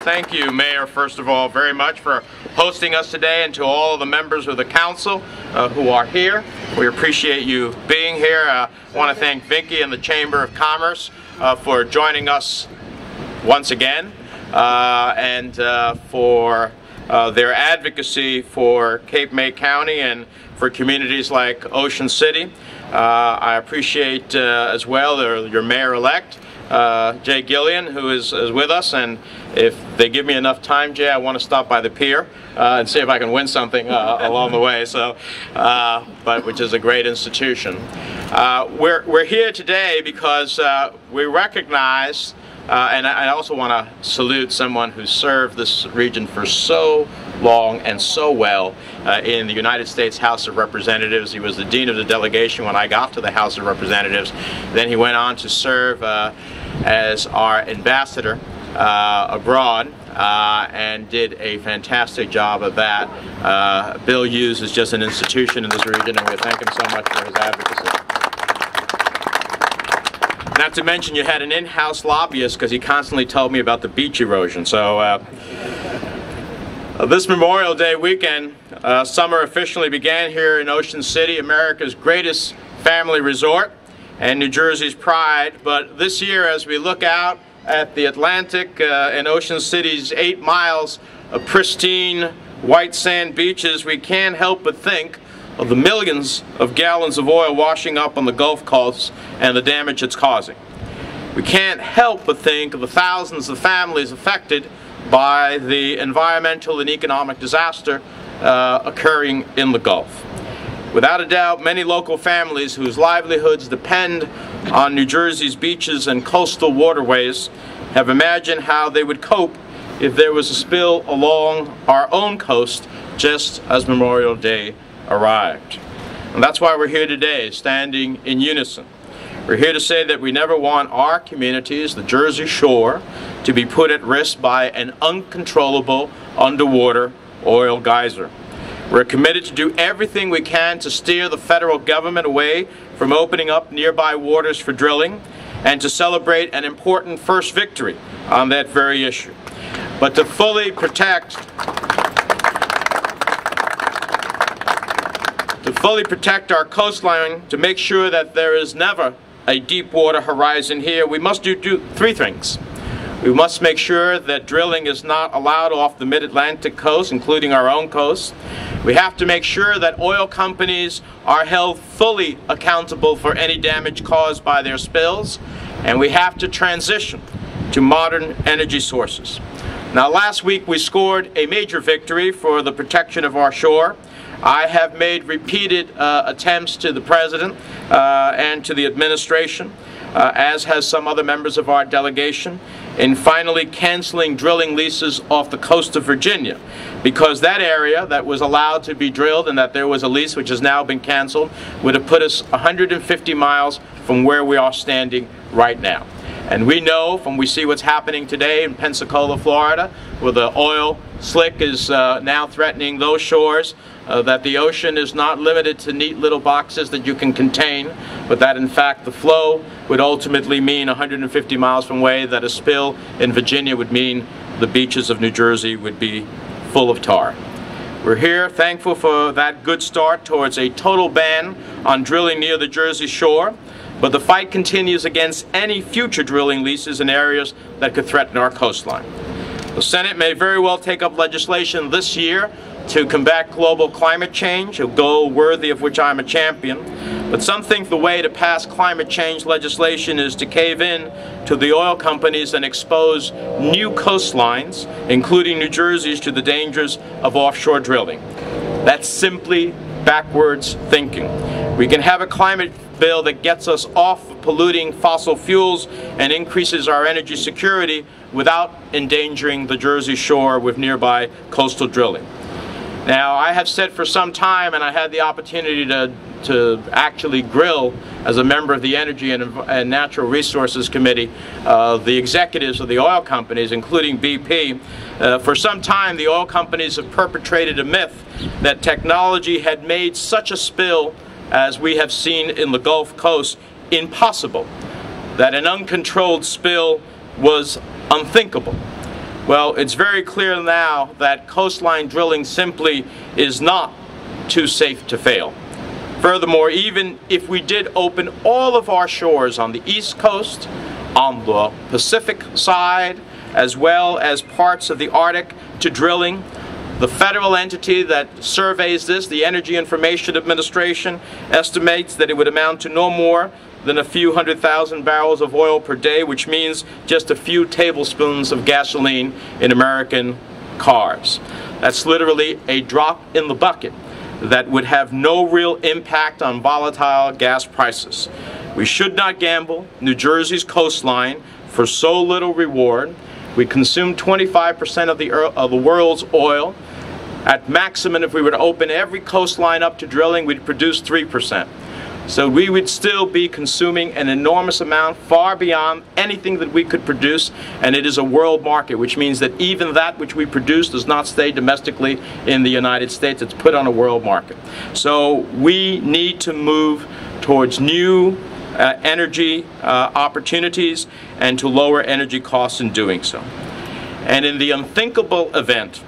Thank you, Mayor, first of all, very much for hosting us today, and to all of the members of the council who are here. We appreciate you being here. I want to thank Vinky and the Chamber of Commerce for joining us once again, and for their advocacy for Cape May County and for communities like Ocean City. I appreciate as well your mayor-elect, Jay Gillian, who is with us, and if they give me enough time, Jay, I want to stop by the pier and see if I can win something along the way. So, which is a great institution. We're here today because we recognize, and I also want to salute someone who served this region for so long and so well in the United States House of Representatives. He was the dean of the delegation when I got to the House of Representatives. Then he went on to serve as our ambassador abroad, and did a fantastic job of that. Bill Hughes is just an institution in this region, and we thank him so much for his advocacy. Not to mention, you had an in-house lobbyist, because he constantly told me about the beach erosion. So this Memorial Day weekend, summer officially began here in Ocean City, America's greatest family resort and New Jersey's pride. But this year, as we look out at the Atlantic and Ocean City's 8 miles of pristine white sand beaches, we can't help but think of the millions of gallons of oil washing up on the Gulf Coast and the damage it's causing. We can't help but think of the thousands of families affected by the environmental and economic disaster occurring in the Gulf. Without a doubt, many local families whose livelihoods depend on New Jersey's beaches and coastal waterways have imagined how they would cope if there was a spill along our own coast just as Memorial Day arrived. And that's why we're here today, standing in unison. We're here to say that we never want our communities, the Jersey Shore, to be put at risk by an uncontrollable underwater oil geyser. We're committed to do everything we can to steer the federal government away from opening up nearby waters for drilling, and to celebrate an important first victory on that very issue. But to fully protect our coastline, to make sure that there is never a deep water horizon here, we must do 3 things. We must make sure that drilling is not allowed off the mid-Atlantic coast, including our own coast. We have to make sure that oil companies are held fully accountable for any damage caused by their spills, and we have to transition to modern energy sources. Now, last week we scored a major victory for the protection of our shore. I have made repeated attempts to the President and to the administration, as has some other members of our delegation, in finally canceling drilling leases off the coast of Virginia, because that area that was allowed to be drilled and that there was a lease which has now been canceled would have put us 150 miles from where we are standing right now. And we know, from we see what's happening today in Pensacola, Florida, where the oil slick is now threatening those shores, that the ocean is not limited to neat little boxes that you can contain, but that in fact the flow would ultimately mean 150 miles from away, that a spill in Virginia would mean the beaches of New Jersey would be full of tar. We're here thankful for that good start towards a total ban on drilling near the Jersey Shore, but the fight continues against any future drilling leases in areas that could threaten our coastline. The Senate may very well take up legislation this year to combat global climate change, a goal worthy of which I'm a champion. But some think the way to pass climate change legislation is to cave in to the oil companies and expose new coastlines, including New Jersey's, to the dangers of offshore drilling. That's simply backwards thinking. We can have a climate bill that gets us off polluting fossil fuels and increases our energy security without endangering the Jersey Shore with nearby coastal drilling. Now, I have said for some time, and I had the opportunity to actually grill, as a member of the Energy and Natural Resources Committee, the executives of the oil companies, including BP. For some time, the oil companies have perpetrated a myth that technology had made such a spill as we have seen in the Gulf Coast impossible, that an uncontrolled spill was unthinkable. Well, it's very clear now that coastline drilling simply is not too safe to fail. Furthermore, even if we did open all of our shores on the East Coast, on the Pacific side, as well as parts of the Arctic to drilling, the federal entity that surveys this, the Energy Information Administration, estimates that it would amount to no more than a few 100,000 barrels of oil per day, which means just a few tablespoons of gasoline in American cars. That's literally a drop in the bucket that would have no real impact on volatile gas prices. We should not gamble New Jersey's coastline for so little reward. We consume 25% of the world's oil. At maximum, if we were to open every coastline up to drilling, we'd produce 3%. So we would still be consuming an enormous amount, far beyond anything that we could produce, and it is a world market, which means that even that which we produce does not stay domestically in the United States. It's put on a world market. So we need to move towards new energy opportunities and to lower energy costs in doing so. And in the unthinkable event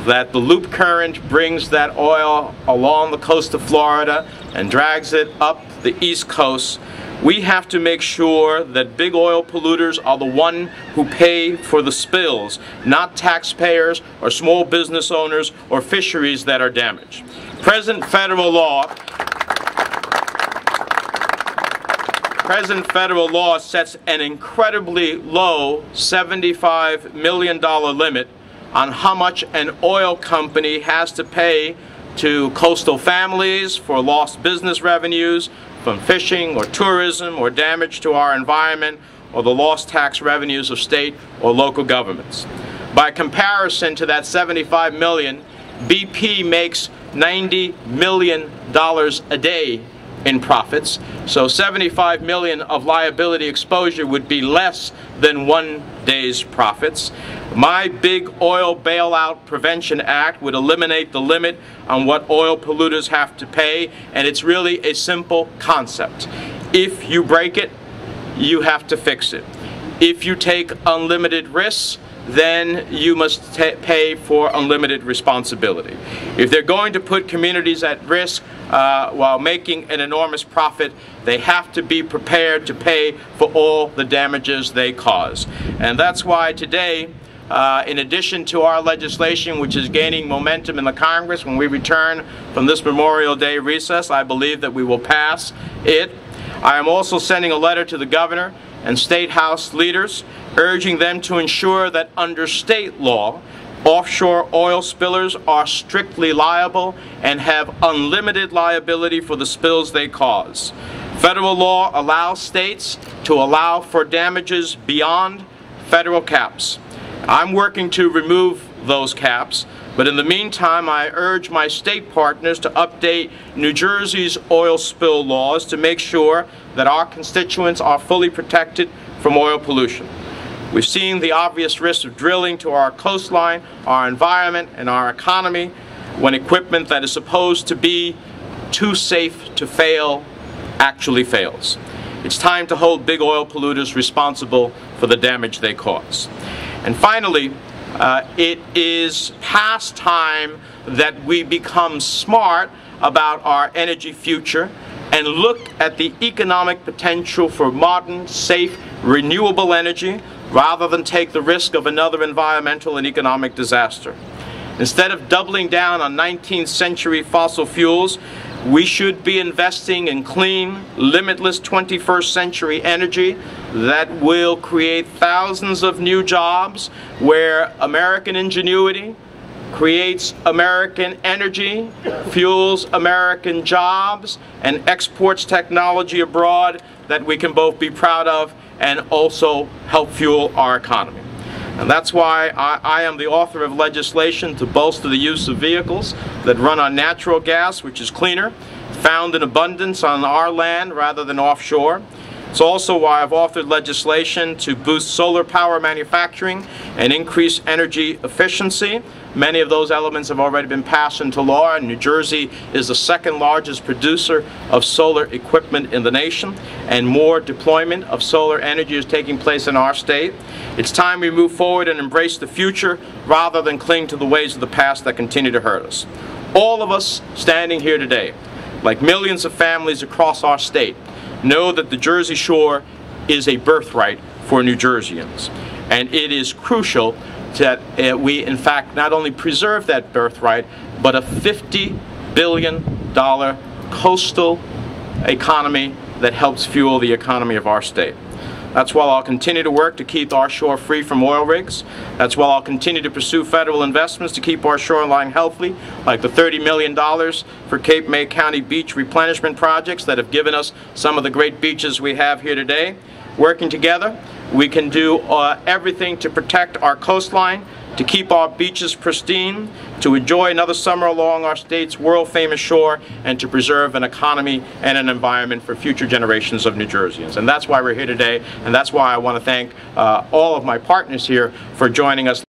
that the loop current brings that oil along the coast of Florida and drags it up the East Coast, we have to make sure that big oil polluters are the one who pay for the spills, not taxpayers or small business owners or fisheries that are damaged. Present federal law sets an incredibly low $75 million limit on how much an oil company has to pay to coastal families for lost business revenues from fishing or tourism or damage to our environment or the lost tax revenues of state or local governments. By comparison to that $75 million, BP makes $90 million a day in profits, so $75 million of liability exposure would be less than 1 day's profits. My Big Oil Bailout Prevention Act would eliminate the limit on what oil polluters have to pay, and it's really a simple concept. If you break it, you have to fix it. If you take unlimited risks, then you must pay for unlimited responsibility. If they're going to put communities at risk while making an enormous profit, they have to be prepared to pay for all the damages they cause. And that's why today, in addition to our legislation, which is gaining momentum in the Congress, when we return from this Memorial Day recess, I believe that we will pass it. I am also sending a letter to the governor and state house leaders, urging them to ensure that under state law, offshore oil spillers are strictly liable and have unlimited liability for the spills they cause. Federal law allows states to allow for damages beyond federal caps. I'm working to remove those caps, but in the meantime, I urge my state partners to update New Jersey's oil spill laws to make sure that our constituents are fully protected from oil pollution. We've seen the obvious risks of drilling to our coastline, our environment, and our economy when equipment that is supposed to be too safe to fail actually fails. It's time to hold big oil polluters responsible for the damage they cause. And finally, it is past time that we become smart about our energy future and look at the economic potential for modern, safe, renewable energy rather than take the risk of another environmental and economic disaster. Instead of doubling down on 19th century fossil fuels, we should be investing in clean, limitless 21st century energy that will create thousands of new jobs where American ingenuity creates American energy, fuels American jobs, and exports technology abroad that we can both be proud of and also help fuel our economy. And that's why I am the author of legislation to bolster the use of vehicles that run on natural gas, which is cleaner, found in abundance on our land rather than offshore. It's also why I've authored legislation to boost solar power manufacturing and increase energy efficiency. Many of those elements have already been passed into law, and New Jersey is the second largest producer of solar equipment in the nation, and more deployment of solar energy is taking place in our state. It's time we move forward and embrace the future rather than cling to the ways of the past that continue to hurt us. All of us standing here today, like millions of families across our state, know that the Jersey Shore is a birthright for New Jerseyans, and it is crucial that we in fact not only preserve that birthright, but a $50 billion coastal economy that helps fuel the economy of our state. That's why I'll continue to work to keep our shore free from oil rigs. That's why I'll continue to pursue federal investments to keep our shoreline healthy, like the $30 million for Cape May County beach replenishment projects that have given us some of the great beaches we have here today. Working together, we can do everything to protect our coastline, to keep our beaches pristine, to enjoy another summer along our state's world-famous shore, and to preserve an economy and an environment for future generations of New Jerseyans. And that's why we're here today, and that's why I want to thank all of my partners here for joining us.